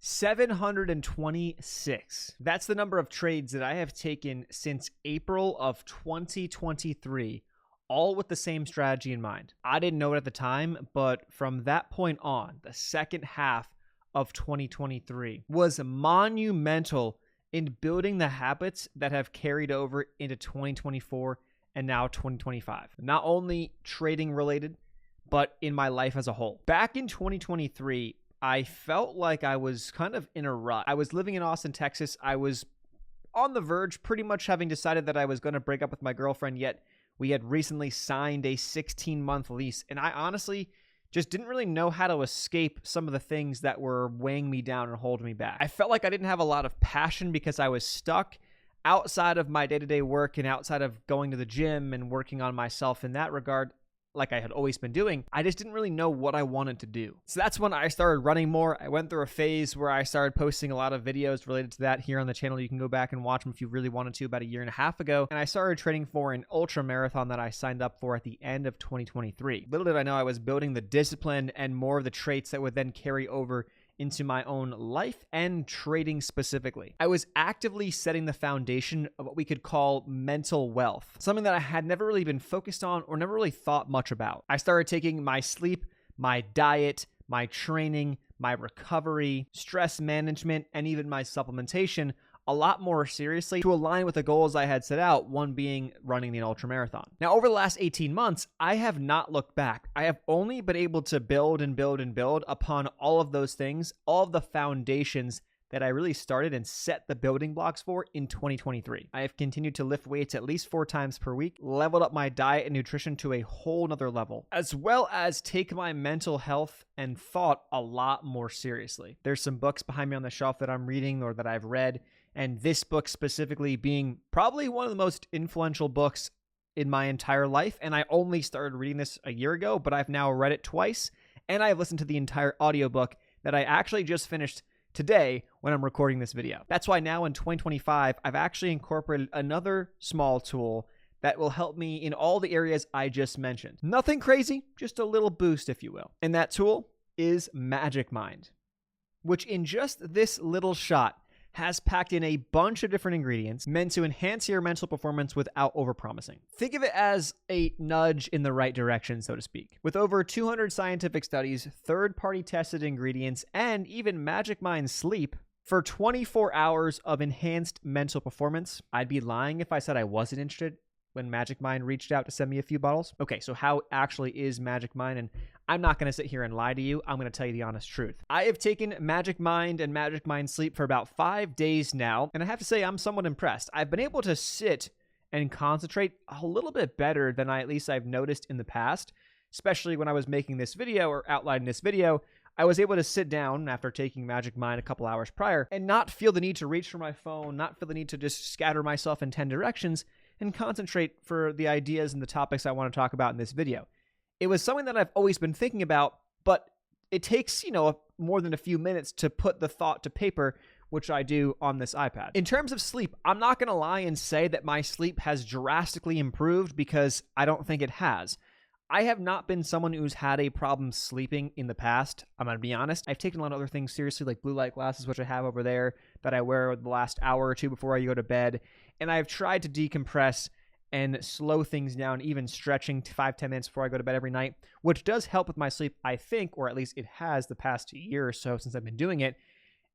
726. That's the number of trades that I have taken since April of 2023, all with the same strategy in mind. I didn't know it at the time, but from that point on, the second half of 2023 was monumental in building the habits that have carried over into 2024 and now 2025. Not only trading related, but in my life as a whole. Back in 2023, I felt like I was kind of in a rut. I was living in Austin, Texas. I was on the verge, pretty much having decided that I was going to break up with my girlfriend, yet we had recently signed a 16-month lease, and I honestly just didn't really know how to escape some of the things that were weighing me down and holding me back. I felt like I didn't have a lot of passion because I was stuck outside of my day-to-day work and outside of going to the gym and working on myself in that regard, like I had always been doing. I just didn't really know what I wanted to do. So that's when I started running more. I went through a phase where I started posting a lot of videos related to that here on the channel. You can go back and watch them if you really wanted to, about a year and a half ago. And I started training for an ultra marathon that I signed up for at the end of 2023. Little did I know I was building the discipline and more of the traits that would then carry over into my own life and trading specifically. I was actively setting the foundation of what we could call mental wealth, something that I had never really been focused on or never really thought much about. I started taking my sleep, my diet, my training, my recovery, stress management, and even my supplementation a lot more seriously to align with the goals I had set out, one being running the ultramarathon. Now, over the last 18 months, I have not looked back. I have only been able to build and build and build upon all of those things, all of the foundations that I really started and set the building blocks for in 2023. I have continued to lift weights at least 4 times per week, leveled up my diet and nutrition to a whole nother level, as well as take my mental health and thought a lot more seriously. There's some books behind me on the shelf that I'm reading or that I've read, and this book specifically being probably one of the most influential books in my entire life. And I only started reading this a year ago, but I've now read it twice, and I've listened to the entire audiobook that I actually just finished today when I'm recording this video. That's why now in 2025, I've actually incorporated another small tool that will help me in all the areas I just mentioned. Nothing crazy, just a little boost, if you will. And that tool is Magic Mind, which in just this little shot has packed in a bunch of different ingredients meant to enhance your mental performance without overpromising. Think of it as a nudge in the right direction, so to speak. With over 200 scientific studies, third-party tested ingredients, and even Magic Mind Sleep, for 24 hours of enhanced mental performance, I'd be lying if I said I wasn't interested when Magic Mind reached out to send me a few bottles. Okay, so how actually is Magic Mind? And I'm not going to sit here and lie to you. I'm going to tell you the honest truth. I have taken Magic Mind and Magic Mind Sleep for about 5 days now, and I have to say I'm somewhat impressed. I've been able to sit and concentrate a little bit better than I've noticed in the past, especially when I was making this video or outlining this video. I was able to sit down after taking Magic Mind a couple hours prior and not feel the need to reach for my phone, not feel the need to just scatter myself in 10 directions, and concentrate for the ideas and the topics I want to talk about in this video. It was something that I've always been thinking about, but it takes, more than a few minutes to put the thought to paper, which I do on this iPad. In terms of sleep, I'm not going to lie and say that my sleep has drastically improved, because I don't think it has. I have not been someone who's had a problem sleeping in the past. I'm going to be honest. I've taken a lot of other things seriously, like blue light glasses, which I have over there, that I wear the last hour or two before I go to bed. And I've tried to decompress and slow things down, even stretching to 5-10 minutes before I go to bed every night, which does help with my sleep, I think, or at least it has the past year or so since I've been doing it.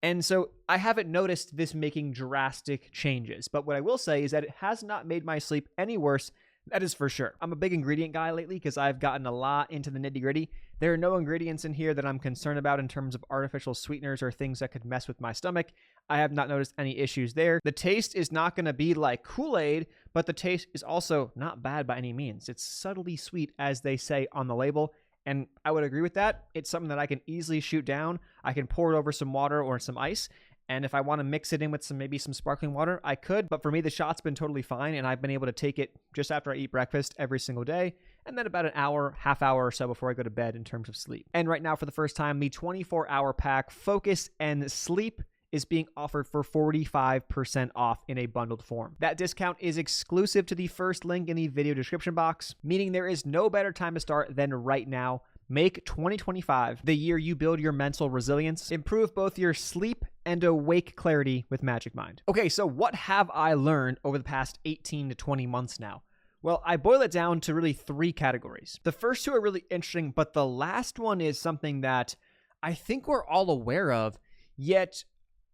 And so I haven't noticed this making drastic changes. But what I will say is that it has not made my sleep any worse. That is for sure. I'm a big ingredient guy lately because I've gotten a lot into the nitty-gritty. There are no ingredients in here that I'm concerned about in terms of artificial sweeteners or things that could mess with my stomach. I have not noticed any issues there. The taste is not going to be like Kool-Aid, but the taste is also not bad by any means. It's subtly sweet, as they say on the label, and I would agree with that. It's something that I can easily shoot down. I can pour it over some water or some ice, and if I want to mix it in with maybe some sparkling water, I could. But for me, the shot's been totally fine, and I've been able to take it just after I eat breakfast every single day, and then about an hour, half hour or so before I go to bed in terms of sleep. And right now, for the first time, the 24-hour pack Focus and Sleep is being offered for 45% off in a bundled form. That discount is exclusive to the first link in the video description box, meaning there is no better time to start than right now. Make 2025 the year you build your mental resilience, improve both your sleep and awake clarity with Magic Mind. Okay, so what have I learned over the past 18 to 20 months now? Well, I boil it down to really 3 categories. The first 2 are really interesting, but the last one is something that I think we're all aware of, yet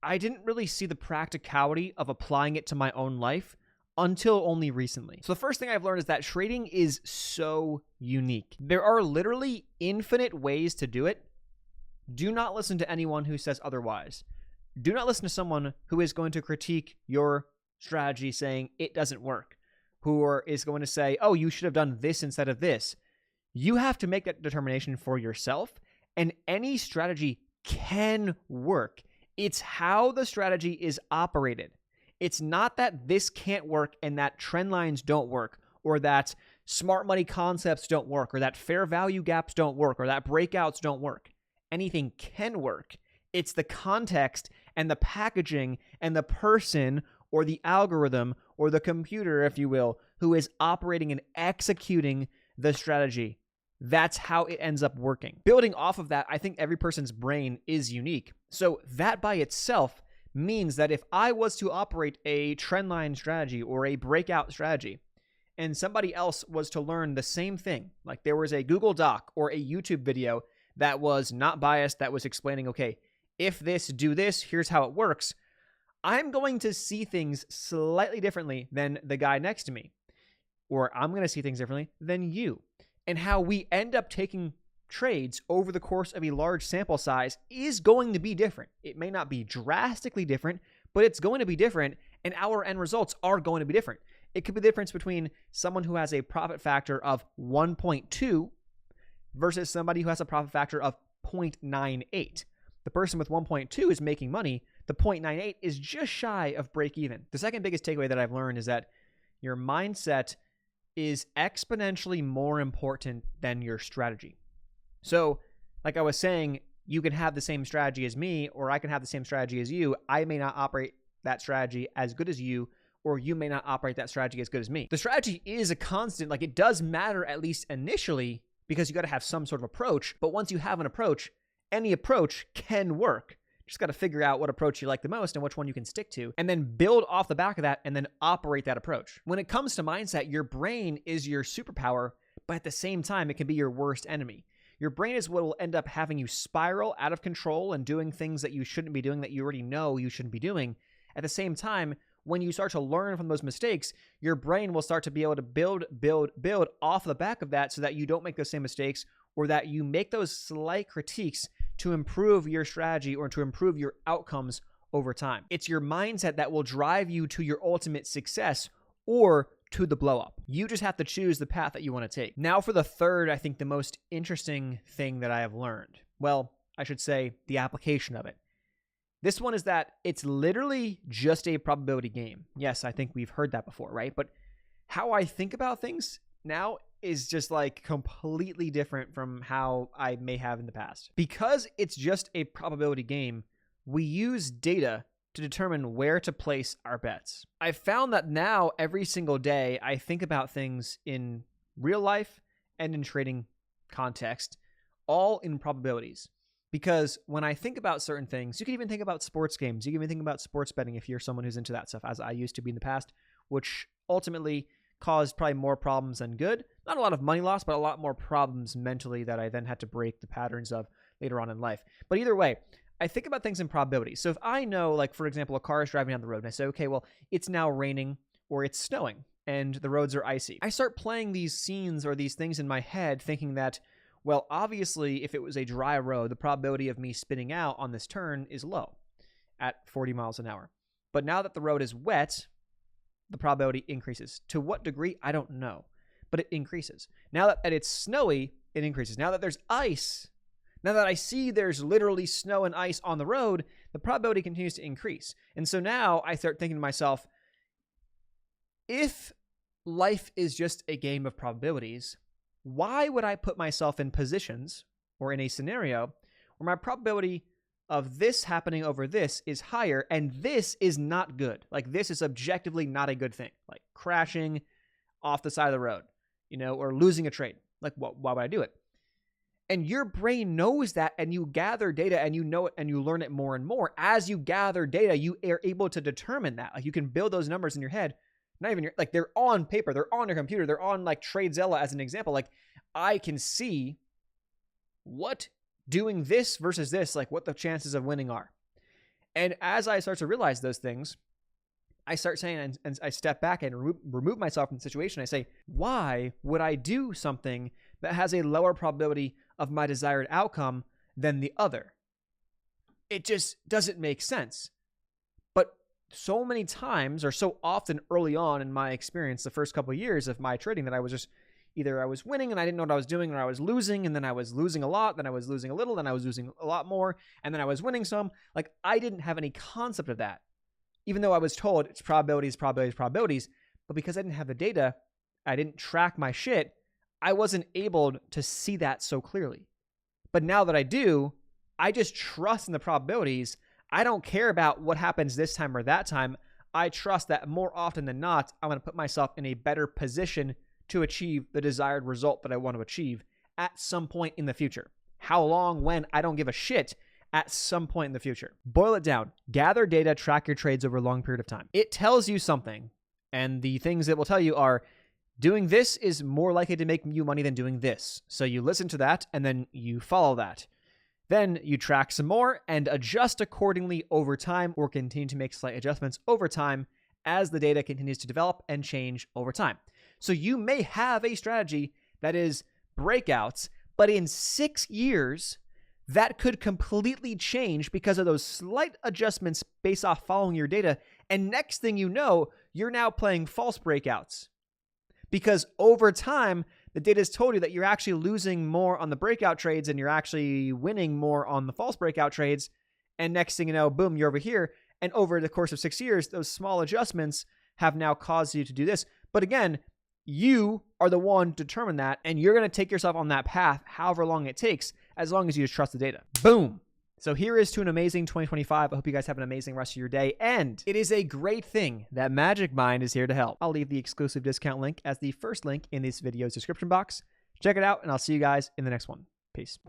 I didn't really see the practicality of applying it to my own life until only recently. So the first thing I've learned is that trading is so unique. There are literally infinite ways to do it. Do not listen to anyone who says otherwise. Do not listen to someone who is going to critique your strategy saying it doesn't work, who is going to say, oh, you should have done this instead of this. You have to make that determination for yourself, and any strategy can work. It's how the strategy is operated. It's not that this can't work and that trend lines don't work, or that smart money concepts don't work, or that fair value gaps don't work, or that breakouts don't work. Anything can work. It's the context and the packaging and the person or the algorithm or the computer, if you will, who is operating and executing the strategy. That's how it ends up working. Building off of that, I think every person's brain is unique. So that by itself means that if I was to operate a trendline strategy or a breakout strategy, and somebody else was to learn the same thing, like there was a Google Doc or a YouTube video that was not biased, that was explaining, okay, if this, do this, here's how it works, I'm going to see things slightly differently than the guy next to me, or I'm going to see things differently than you. And how we end up taking trades over the course of a large sample size is going to be different. It may not be drastically different, but it's going to be different, and our end results are going to be different. It could be the difference between someone who has a profit factor of 1.2 versus somebody who has a profit factor of 0.98. The person with 1.2 is making money. The 0.98 is just shy of break even. The second biggest takeaway that I've learned is that your mindset is exponentially more important than your strategy. So, like I was saying, you can have the same strategy as me, or I can have the same strategy as you. I may not operate that strategy as good as you, or you may not operate that strategy as good as me. The strategy is a constant. Like, it does matter, at least initially, because you got to have some sort of approach. But once you have an approach, any approach can work. Just got to figure out what approach you like the most and which one you can stick to, and then build off the back of that and then operate that approach. When it comes to mindset, your brain is your superpower, but at the same time, it can be your worst enemy. Your brain is what will end up having you spiral out of control and doing things that you shouldn't be doing, that you already know you shouldn't be doing. At the same time, when you start to learn from those mistakes, your brain will start to be able to build off the back of that so that you don't make those same mistakes, or that you make those slight critiques to improve your strategy or to improve your outcomes over time. It's your mindset that will drive you to your ultimate success or to the blow up. You just have to choose the path that you want to take. Now for the third, I think the most interesting thing that I have learned. Well, I should say the application of it. This one is that it's literally just a probability game. Yes, I think we've heard that before, right? But how I think about things now is just like completely different from how I may have in the past. Because it's just a probability game, we use data to determine where to place our bets. I've found that now every single day I think about things in real life and in trading context, all in probabilities. Because when I think about certain things, you can even think about sports games. You can even think about sports betting if you're someone who's into that stuff, as I used to be in the past, which ultimately caused probably more problems than good. Not a lot of money loss, but a lot more problems mentally that I then had to break the patterns of later on in life. But either way, I think about things in probability. So if I know, like, for example, a car is driving down the road and I say, okay, well, it's now raining or it's snowing and the roads are icy. I start playing these scenes or these things in my head thinking that, well, obviously, if it was a dry road, the probability of me spinning out on this turn is low at 40 miles an hour. But now that the road is wet, the probability increases. To what degree, I don't know, but it increases. Now that it's snowy, it increases. Now that there's ice, now that I see there's literally snow and ice on the road, the probability continues to increase. And so now I start thinking to myself, if life is just a game of probabilities, why would I put myself in positions or in a scenario where my probability of this happening over this is higher and this is not good? Like, this is objectively not a good thing, like crashing off the side of the road, or losing a trade. Like, why would I do it? And your brain knows that, and you gather data and you know it and you learn it more and more. As you gather data, you are able to determine that. Like you can build those numbers in your head. Not even like they're on paper, they're on your computer, they're on like TradeZilla as an example. Like I can see what doing this versus this, like what the chances of winning are. And as I start to realize those things, I start saying, and I step back and remove myself from the situation. I say, why would I do something that has a lower probability of my desired outcome than the other? It just doesn't make sense. But so many times, or so often early on in my experience, the first couple of years of my trading, that I was just either I was winning and I didn't know what I was doing, or I was losing, and then I was losing a lot, then I was losing a little, then I was losing a lot more, and then I was winning some. Like I didn't have any concept of that, even though I was told it's probabilities, probabilities, probabilities. But because I didn't have the data, I didn't track my shit, I wasn't able to see that so clearly. But now that I do, I just trust in the probabilities. I don't care about what happens this time or that time. I trust that more often than not, I'm going to put myself in a better position to achieve the desired result that I want to achieve at some point in the future. How long, when, I don't give a shit, at some point in the future. Boil it down. Gather data, track your trades over a long period of time. It tells you something, and the things it will tell you are doing this is more likely to make you money than doing this. So you listen to that, and then you follow that. Then you track some more and adjust accordingly over time, or continue to make slight adjustments over time as the data continues to develop and change over time. So you may have a strategy that is breakouts, but in 6 years, that could completely change because of those slight adjustments based off following your data. And next thing you know, you're now playing false breakouts. Because over time, the data has told you that you're actually losing more on the breakout trades and you're actually winning more on the false breakout trades. And next thing you know, boom, you're over here. And over the course of 6 years, those small adjustments have now caused you to do this. But again, you are the one to determine that, and you're going to take yourself on that path however long it takes, as long as you just trust the data. Boom. So here is to an amazing 2025. I hope you guys have an amazing rest of your day. And it is a great thing that Magic Mind is here to help. I'll leave the exclusive discount link as the first link in this video's description box. Check it out, and I'll see you guys in the next one. Peace.